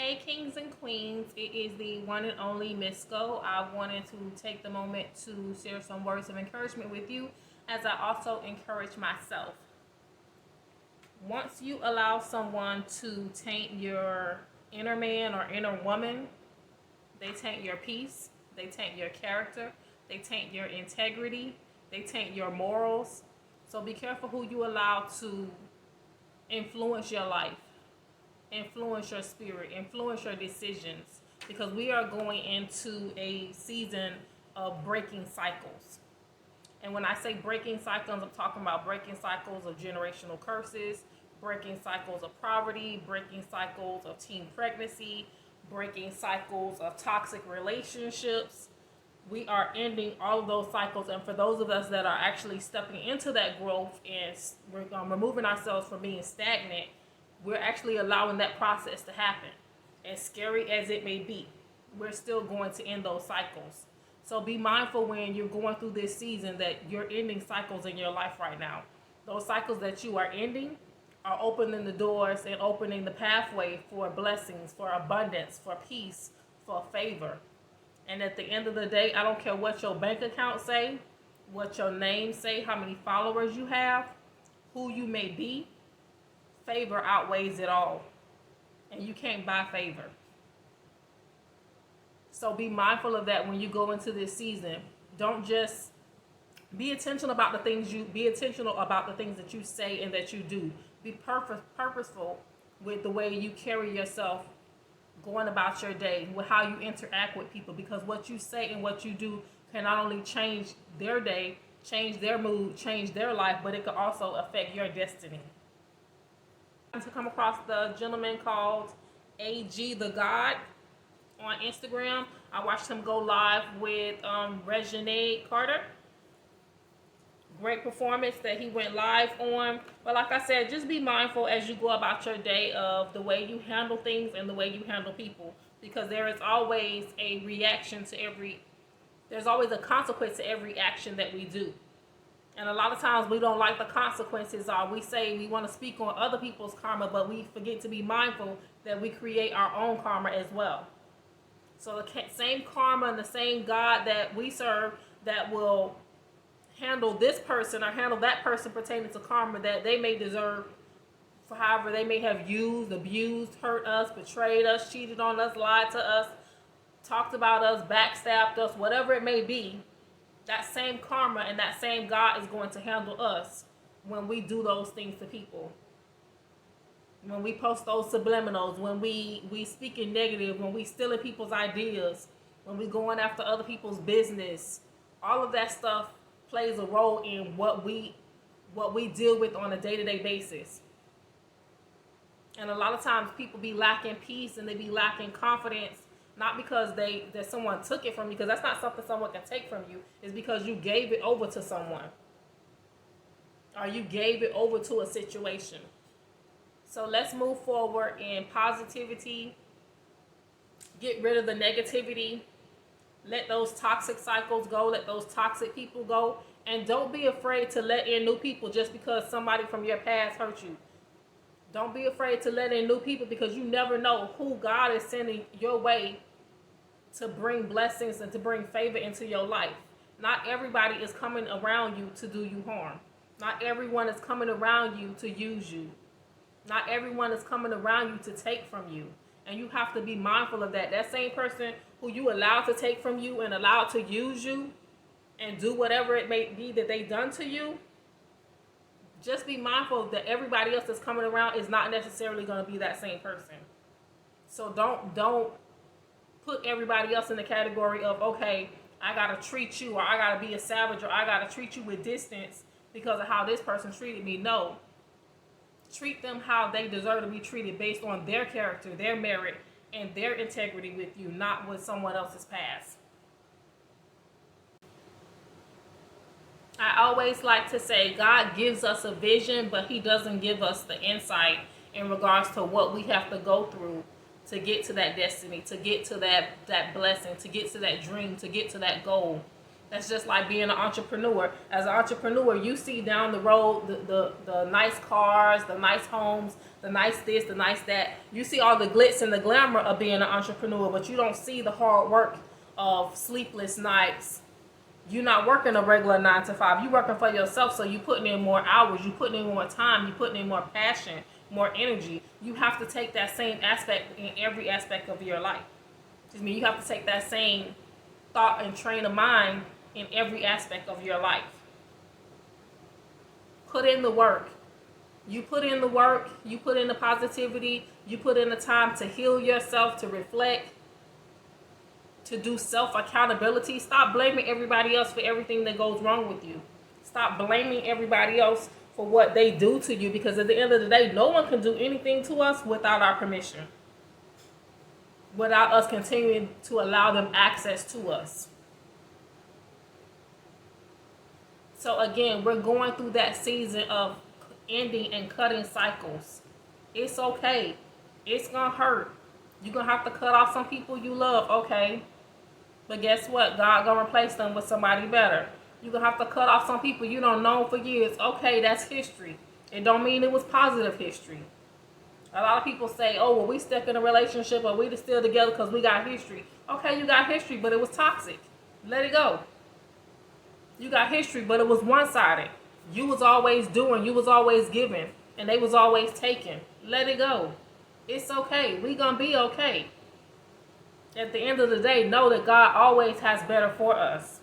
Hey, kings and queens, it is the one and only Misco. I wanted to take the moment to share some words of encouragement with you as I also encourage myself. Once you allow someone to taint your inner man or inner woman, they taint your peace, they taint your character, they taint your integrity, they taint your morals. So be careful who you allow to influence your life, influence your spirit, influence your decisions, because we are going into a season of breaking cycles. And when I say breaking cycles, I'm talking about breaking cycles of generational curses, breaking cycles of poverty, breaking cycles of teen pregnancy, breaking cycles of toxic relationships. We are ending all of those cycles, and for those of us that are actually stepping into that growth and we're removing ourselves from being stagnant, we're actually allowing that process to happen. As scary as it may be, we're still going to end those cycles. So be mindful when you're going through this season that you're ending cycles in your life right now. Those cycles that you are ending are opening the doors and opening the pathway for blessings, for abundance, for peace, for favor. And at the end of the day, I don't care what your bank account say, what your name say, how many followers you have, who you may be, favor outweighs it all. And you can't buy favor. So be mindful of that when you go into this season. Don't just be intentional about the things that you say and that you do. Be purposeful with the way you carry yourself going about your day, with how you interact with people, because what you say and what you do can not only change their day, change their mood, change their life, but it can also affect your destiny. To come across the gentleman called AG the God on Instagram. I watched him go live with Regine Carter. Great performance that he went live on. But like I said, just be mindful as you go about your day of the way you handle things and the way you handle people, because there is always a reaction to there's always a consequence to every action that we do. And a lot of times we don't like the consequences, or we say we want to speak on other people's karma, but we forget to be mindful that we create our own karma as well. So the same karma and the same God that we serve that will handle this person or handle that person pertaining to karma that they may deserve for however they may have used, abused, hurt us, betrayed us, cheated on us, lied to us, talked about us, backstabbed us, whatever it may be. That same karma and that same God is going to handle us when we do those things to people. When we post those subliminals, when we speak in negative, when we stealing people's ideas, when we going after other people's business, all of that stuff plays a role in what we deal with on a day-to-day basis. And a lot of times people be lacking peace and they be lacking confidence, not because that someone took it from you, because that's not something someone can take from you. It's because you gave it over to someone, or you gave it over to a situation. So let's move forward in positivity. Get rid of the negativity. Let those toxic cycles go. Let those toxic people go. And don't be afraid to let in new people just because somebody from your past hurt you. Don't be afraid to let in new people, because you never know who God is sending your way to bring blessings and to bring favor into your life. Not everybody is coming around you to do you harm. Not everyone is coming around you to use you. Not everyone is coming around you to take from you. And you have to be mindful of that. That same person who you allow to take from you and allow to use you and do whatever it may be that they've done to you, just be mindful that everybody else that's coming around is not necessarily going to be that same person. So don't put everybody else in the category of, okay, I got to treat you, or I got to be a savage, or I got to treat you with distance because of how this person treated me. No. Treat them how they deserve to be treated, based on their character, their merit, and their integrity with you, not with someone else's past. I always like to say God gives us a vision, but he doesn't give us the insight in regards to what we have to go through to get to that destiny, to get to that blessing, to get to that dream, to get to that goal. That's just like being an entrepreneur. As an entrepreneur, you see down the road the nice cars, the nice homes, the nice this, the nice that. You see all the glitz and the glamour of being an entrepreneur, but you don't see the hard work of sleepless nights. You're not working a regular 9 to 5. You're working for yourself, so you're putting in more hours. You're putting in more time. You're putting in more passion, more energy. You have to take that same aspect in every aspect of your life. You have to take that same thought and train of mind in every aspect of your life. Put in the work. You put in the work, you put in the positivity, you put in the time to heal yourself, to reflect, to do self-accountability. Stop blaming everybody else for everything that goes wrong with you. Stop blaming everybody else for what they do to you, because at the end of the day, no one can do anything to us without our permission, without us continuing to allow them access to us. So again, we're going through that season of ending and cutting cycles. It's okay. It's going to hurt. You're going to have to cut off some people you love, okay? But guess what? God going to replace them with somebody better. You're going to have to cut off some people you don't know for years. Okay, that's history. It don't mean it was positive history. A lot of people say, oh, well, we stuck in a relationship or we still together because we got history. Okay, you got history, but it was toxic. Let it go. You got history, but it was one-sided. You was always doing, you was always giving, and they was always taking. Let it go. It's okay. We gonna be okay. At the end of the day, know that God always has better for us.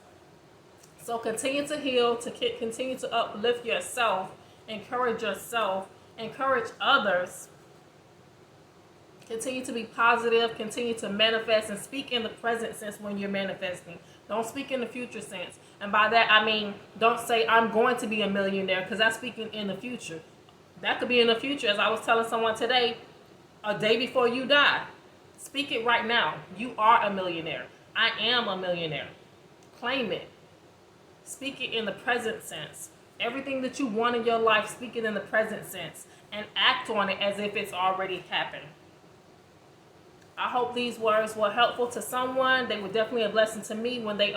So continue to heal, to continue to uplift yourself, encourage others. Continue to be positive, continue to manifest, and speak in the present sense when you're manifesting. Don't speak in the future sense. And by that, I mean, don't say, I'm going to be a millionaire, because that's speaking in the future. That could be in the future, as I was telling someone today, a day before you die. Speak it right now. You are a millionaire. I am a millionaire. Claim it. Speak it in the present sense. Everything that you want in your life, speak it in the present sense. And act on it as if it's already happened. I hope these words were helpful to someone. They were definitely a blessing to me when they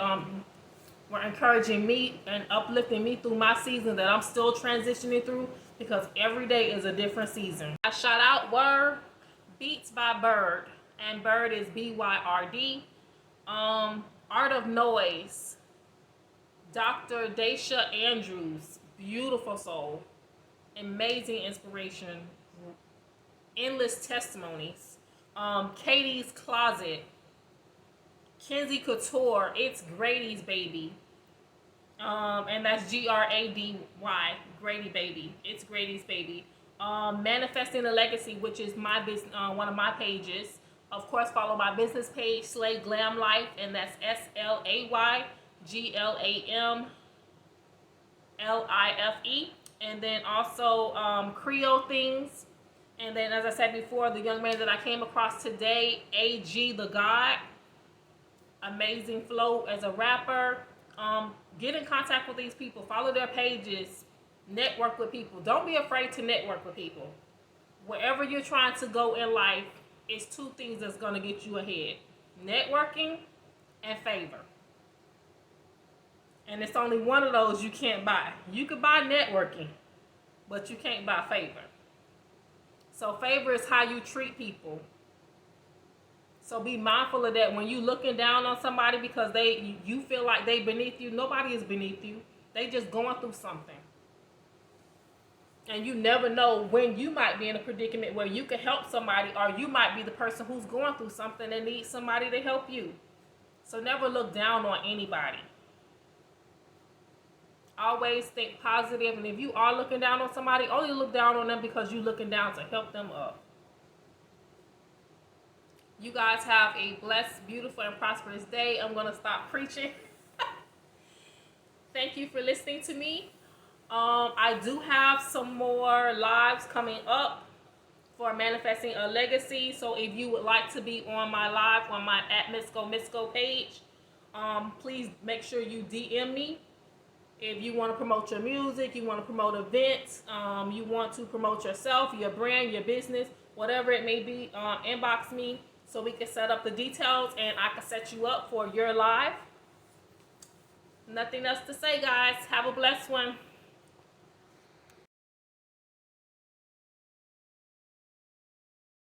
were encouraging me and uplifting me through my season that I'm still transitioning through, because every day is a different season. I shout out were Beats by Bird, and Bird is BYRD. Art of Noise, Dr. Daisha Andrews, beautiful soul, amazing inspiration, endless testimonies. Katie's Closet, Kenzie Couture, It's Grady's Baby, and that's Grady, Grady Baby, It's Grady's Baby. Manifesting a Legacy, which is my business, one of my pages. Of course, follow my business page, Slay Glam Life, and that's SlayGlamLife. And then also Creole Things. And then, as I said before, the young man that I came across today, AG the God, amazing flow as a rapper. Get in contact with these people. Follow their pages. Network with people. Don't be afraid to network with people. Wherever you're trying to go in life, it's two things that's going to get you ahead. Networking and favor. And it's only one of those you can't buy. You could buy networking, but you can't buy favor. So favor is how you treat people. So be mindful of that when you looking down on somebody because you feel like they beneath you. Nobody is beneath you. They just going through something. And you never know when you might be in a predicament where you can help somebody, or you might be the person who's going through something and needs somebody to help you. So never look down on anybody. Always think positive, and if you are looking down on somebody, only look down on them because you're looking down to help them up. You guys have a blessed, beautiful, and prosperous day. I'm going to stop preaching. Thank you for listening to me. I do have some more lives coming up for Manifesting a Legacy. So if you would like to be on my live on my @Misco page, please make sure you DM me. If you want to promote your music, you want to promote events, you want to promote yourself, your brand, your business, whatever it may be, inbox me so we can set up the details and I can set you up for your live. Nothing else to say, guys. Have a blessed one.